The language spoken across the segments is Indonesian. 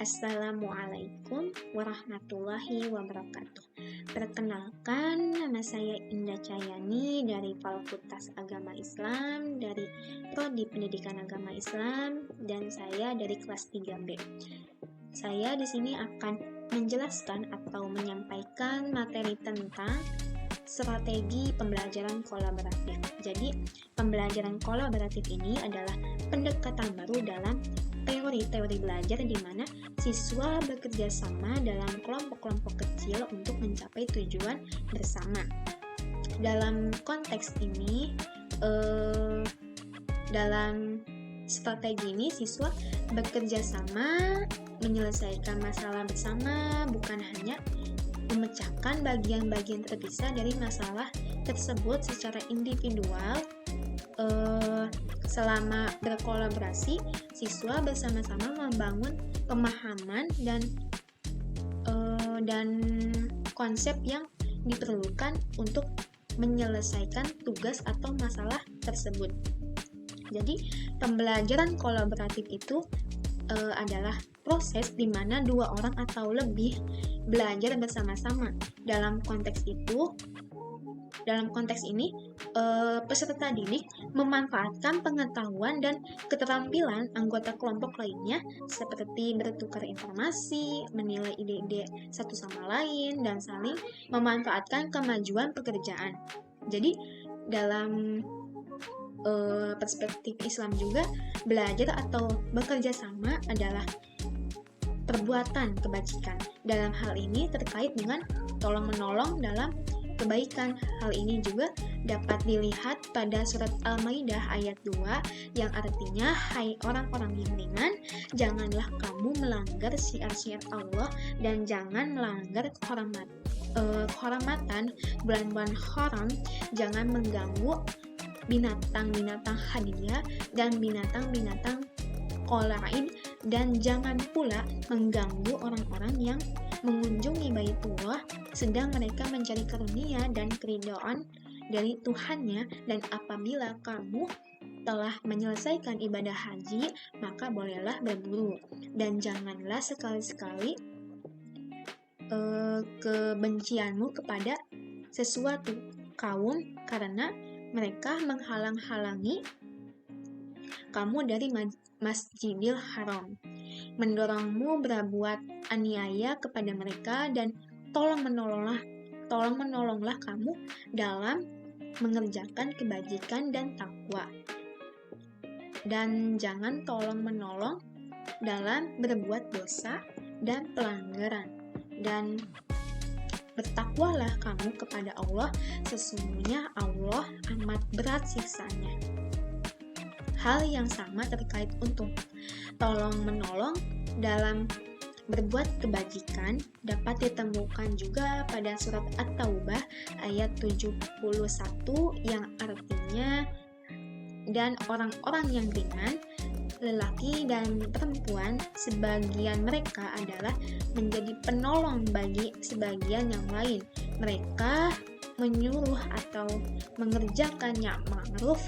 Assalamualaikum warahmatullahi wabarakatuh. Perkenalkan, nama saya Indah Cahyani dari Fakultas Agama Islam, dari Prodi Pendidikan Agama Islam, dan saya dari kelas 3B. Saya di sini akan menjelaskan atau menyampaikan materi tentang strategi pembelajaran kolaboratif. Jadi, pembelajaran kolaboratif ini adalah pendekatan baru dalam teori-teori belajar di mana siswa bekerja sama dalam kelompok-kelompok kecil untuk mencapai tujuan bersama. Dalam konteks ini, dalam strategi ini siswa bekerja sama menyelesaikan masalah bersama, bukan hanya memecahkan bagian-bagian terpisah dari masalah tersebut secara individual. Selama berkolaborasi, siswa bersama-sama membangun pemahaman dan konsep yang diperlukan untuk menyelesaikan tugas atau masalah tersebut. Jadi, pembelajaran kolaboratif itu adalah proses di mana dua orang atau lebih belajar bersama-sama. Dalam konteks ini, peserta didik memanfaatkan pengetahuan dan keterampilan anggota kelompok lainnya seperti bertukar informasi, menilai ide-ide satu sama lain, dan saling memanfaatkan kemajuan pekerjaan. Jadi, dalam perspektif Islam juga, belajar atau bekerja sama adalah perbuatan kebajikan. Dalam hal ini terkait dengan tolong-menolong dalam kebaikan. Hal ini juga dapat dilihat pada surat Al-Maidah ayat 2 yang artinya, hai orang-orang yang beriman, janganlah kamu melanggar syiar-syiar Allah dan jangan melanggar kehormatan bulan-bulan haram, jangan mengganggu binatang-binatang hadiah dan binatang-binatang qalaid, dan jangan pula mengganggu orang-orang yang mengunjungi Baitullah sedang mereka mencari karunia dan keridhaan dari Tuhannya, dan apabila kamu telah menyelesaikan ibadah haji, maka bolehlah berburu, dan janganlah sekali-sekali kebencianmu kepada sesuatu kaum, karena mereka menghalang-halangi kamu dari Masjidil Haram, mendorongmu berbuat aniaya kepada mereka, dan tolong-menolonglah kamu dalam mengerjakan kebajikan dan takwa. Dan jangan tolong-menolong dalam berbuat dosa dan pelanggaran. Dan bertakwalah kamu kepada Allah, sesungguhnya Allah amat berat siksanya. Hal yang sama terkait untuk tolong-menolong dalam berbuat kebajikan dapat ditemukan juga pada surat At-Taubah ayat 71 yang artinya, dan orang-orang yang beriman, lelaki dan perempuan, sebagian mereka adalah menjadi penolong bagi sebagian yang lain. Mereka menyuruh atau mengerjakan yang ma'ruf,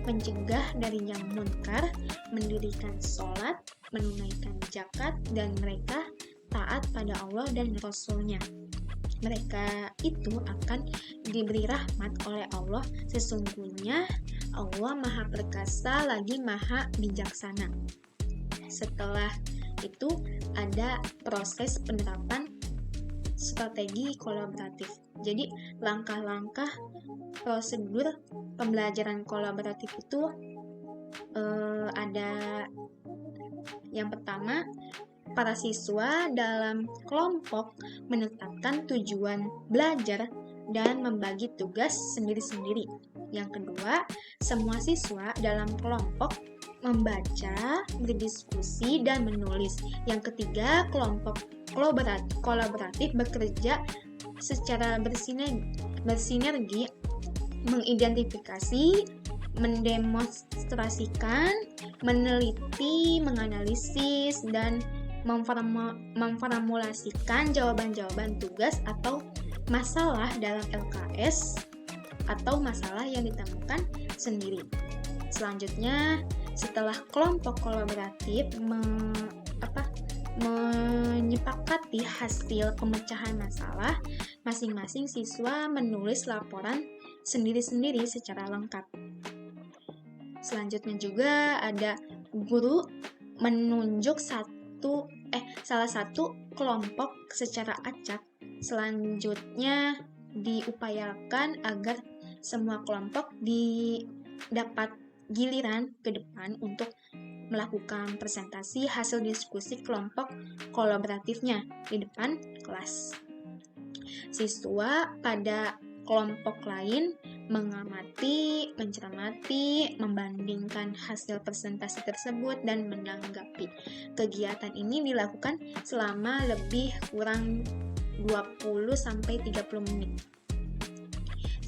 mencegah dari yang munkar, mendirikan sholat, menunaikan zakat, dan mereka taat pada Allah dan Rasul-Nya. Mereka itu akan diberi rahmat oleh Allah, sesungguhnya Allah Maha Perkasa lagi Maha Bijaksana. Setelah itu ada proses penerapan strategi kolaboratif. Jadi, langkah-langkah prosedur pembelajaran kolaboratif itu ada yang pertama, para siswa dalam kelompok menetapkan tujuan belajar dan membagi tugas sendiri-sendiri. Yang kedua, semua siswa dalam kelompok membaca, berdiskusi, dan menulis. Yang ketiga, kelompok kolaboratif bekerja secara bersinergi, mengidentifikasi, mendemonstrasikan, meneliti, menganalisis, dan memformulasikan jawaban-jawaban tugas atau masalah dalam LKS atau masalah yang ditemukan sendiri. Selanjutnya, setelah kelompok kolaboratif menyepakati hasil pemecahan masalah, masing-masing siswa menulis laporan sendiri-sendiri secara lengkap. Selanjutnya juga ada guru menunjuk salah satu kelompok secara acak. Selanjutnya diupayakan agar semua kelompok dapat giliran ke depan untuk melakukan presentasi hasil diskusi kelompok kolaboratifnya di depan kelas. Siswa pada kelompok lain mengamati, mencermati, membandingkan hasil presentasi tersebut dan menanggapi. Kegiatan ini dilakukan selama lebih kurang 20-30 menit.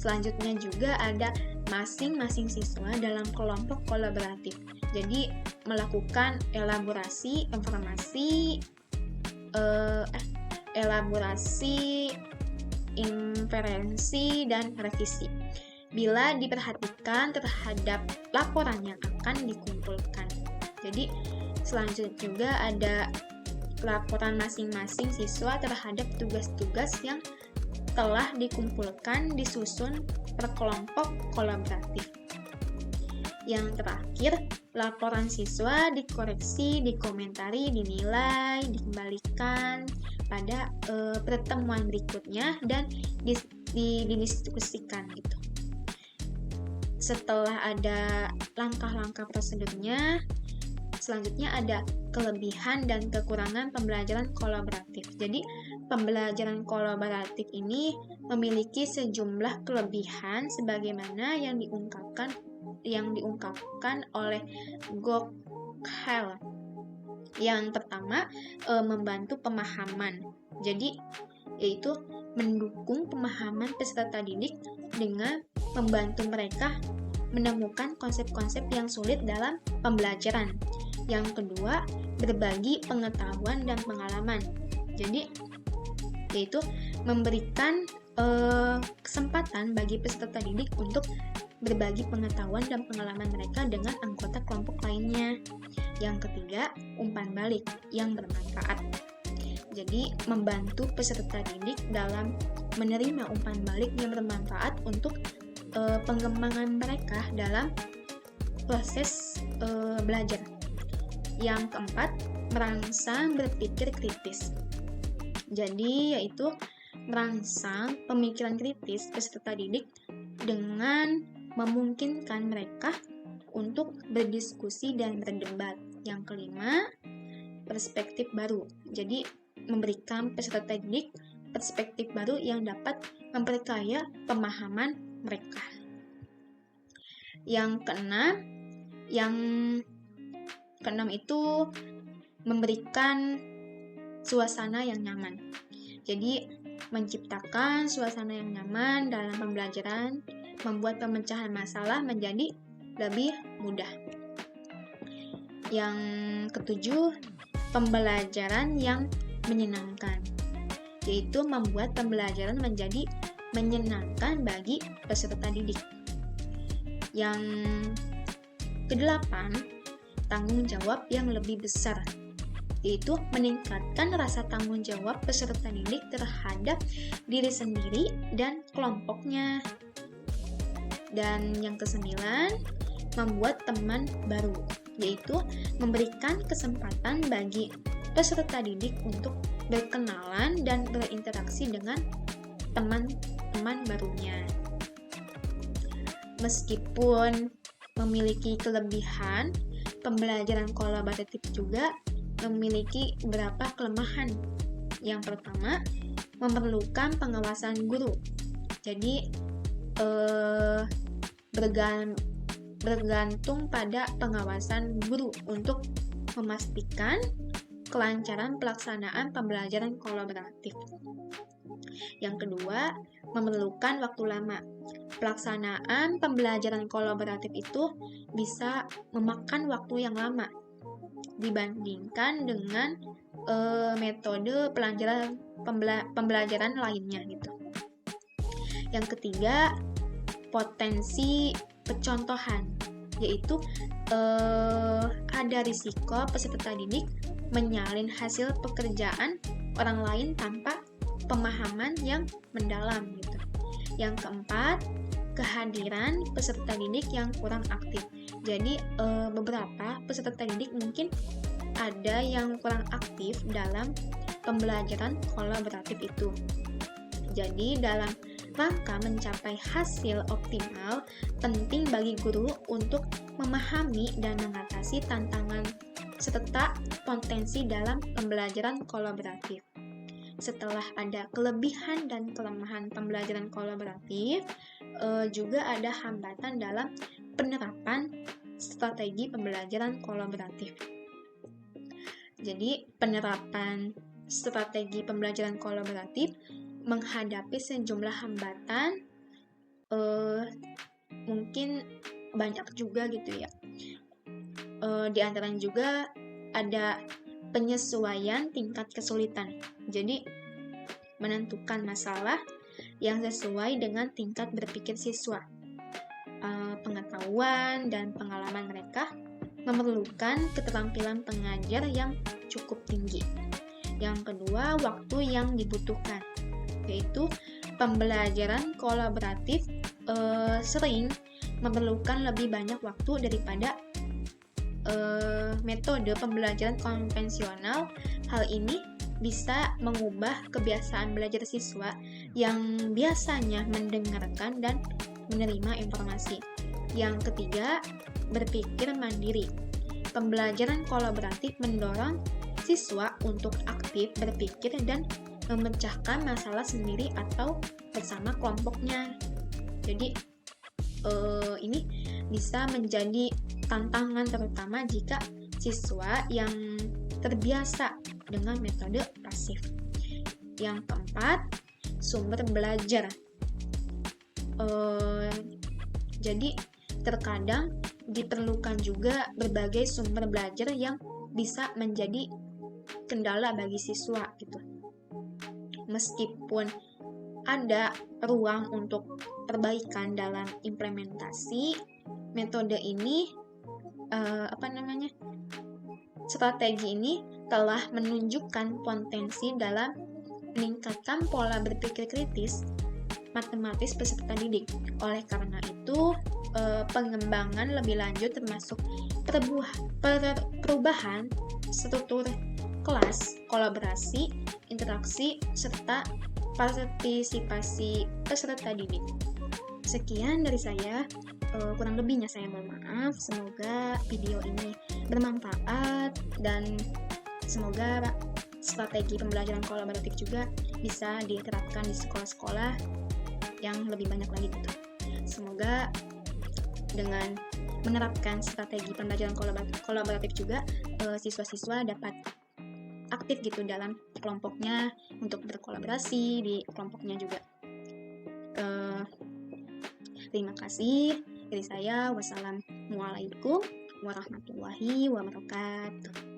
Selanjutnya juga ada masing-masing siswa dalam kelompok kolaboratif. Jadi melakukan elaborasi informasi, inferensi, dan revisi. Bila diperhatikan terhadap laporan yang akan dikumpulkan. Jadi selanjutnya juga ada laporan masing-masing siswa terhadap tugas-tugas yang telah dikumpulkan disusun per kelompok kolaboratif. Yang terakhir, laporan siswa dikoreksi, dikomentari, dinilai, dikembalikan pada pertemuan berikutnya dan didiskusikan gitu. Setelah ada langkah-langkah prosedurnya, selanjutnya ada kelebihan dan kekurangan pembelajaran kolaboratif. Jadi, pembelajaran kolaboratif ini memiliki sejumlah kelebihan sebagaimana yang diungkapkan oleh Gokhale. Yang pertama, membantu pemahaman. Jadi, yaitu mendukung pemahaman peserta didik dengan membantu mereka menemukan konsep-konsep yang sulit dalam pembelajaran. Yang kedua, berbagi pengetahuan dan pengalaman. Jadi, yaitu memberikan kesempatan bagi peserta didik untuk berbagi pengetahuan dan pengalaman mereka dengan anggota kelompok lainnya. Yang ketiga, umpan balik yang bermanfaat. Jadi, membantu peserta didik dalam menerima umpan balik yang bermanfaat untuk pengembangan mereka dalam proses belajar. Yang keempat, merangsang berpikir kritis. Jadi, yaitu merangsang pemikiran kritis peserta didik dengan memungkinkan mereka untuk berdiskusi dan berdebat. Yang kelima, perspektif baru. Jadi, memberikan peserta didik perspektif baru yang dapat memperkaya pemahaman mereka. Yang keenam itu memberikan suasana yang nyaman. Jadi, menciptakan suasana yang nyaman dalam pembelajaran membuat pemecahan masalah menjadi lebih mudah. Yang ketujuh, pembelajaran yang menyenangkan, yaitu membuat pembelajaran menjadi menyenangkan bagi peserta didik. Yang kedelapan, tanggung jawab yang lebih besar, yaitu meningkatkan rasa tanggung jawab peserta didik terhadap diri sendiri dan kelompoknya. Dan yang kesembilan, membuat teman baru, yaitu memberikan kesempatan bagi peserta didik untuk berkenalan dan berinteraksi dengan teman-teman barunya. Meskipun memiliki kelebihan, pembelajaran kolaboratif juga memiliki beberapa kelemahan. Yang pertama, memerlukan pengawasan guru. Jadi, bergantung pada pengawasan guru untuk memastikan kelancaran pelaksanaan pembelajaran kolaboratif. Yang kedua, memerlukan waktu lama. Pelaksanaan pembelajaran kolaboratif itu bisa memakan waktu yang lama dibandingkan dengan metode pembelajaran lainnya gitu. Yang ketiga, potensi percontohan, yaitu ada risiko peserta didik menyalin hasil pekerjaan orang lain tanpa pemahaman yang mendalam gitu. Yang keempat, kehadiran peserta didik yang kurang aktif. Jadi beberapa peserta didik mungkin ada yang kurang aktif dalam pembelajaran kolaboratif itu. Jadi dalam rangka mencapai hasil optimal, penting bagi guru untuk memahami dan mengatasi tantangan serta potensi dalam pembelajaran kolaboratif. Setelah ada kelebihan dan kelemahan pembelajaran kolaboratif, juga ada hambatan dalam penerapan strategi pembelajaran kolaboratif. Jadi, penerapan strategi pembelajaran kolaboratif menghadapi sejumlah hambatan, mungkin banyak juga gitu ya. Di antaranya juga ada penyesuaian tingkat kesulitan. Jadi, menentukan masalah yang sesuai dengan tingkat berpikir siswa. Pengetahuan dan pengalaman mereka memerlukan keterampilan pengajar yang cukup tinggi. Yang kedua, waktu yang dibutuhkan, yaitu pembelajaran kolaboratif sering memerlukan lebih banyak waktu daripada metode pembelajaran konvensional. Hal ini bisa mengubah kebiasaan belajar siswa yang biasanya mendengarkan dan menerima informasi. Yang ketiga, berpikir mandiri. Pembelajaran kolaboratif mendorong siswa untuk aktif berpikir dan memecahkan masalah sendiri atau bersama kelompoknya. Jadi ini bisa menjadi tantangan terutama jika siswa yang terbiasa dengan metode pasif. Yang keempat, sumber belajar. Jadi terkadang diperlukan juga berbagai sumber belajar yang bisa menjadi kendala bagi siswa gitu. Meskipun ada ruang untuk perbaikan dalam implementasi metode ini, strategi ini telah menunjukkan potensi dalam meningkatkan pola berpikir kritis matematis peserta didik. Oleh karena itu, pengembangan lebih lanjut termasuk perubahan struktur kelas, kolaborasi, interaksi, serta partisipasi peserta didik. Sekian dari saya, kurang lebihnya saya mohon maaf. Semoga video ini bermanfaat dan semoga strategi pembelajaran kolaboratif juga bisa diterapkan di sekolah-sekolah yang lebih banyak lagi gitu. Semoga dengan menerapkan strategi pembelajaran kolaboratif juga siswa-siswa dapat aktif gitu dalam kelompoknya untuk berkolaborasi di kelompoknya juga. Terima kasih dari saya. Wassalamualaikum warahmatullahi wabarakatuh.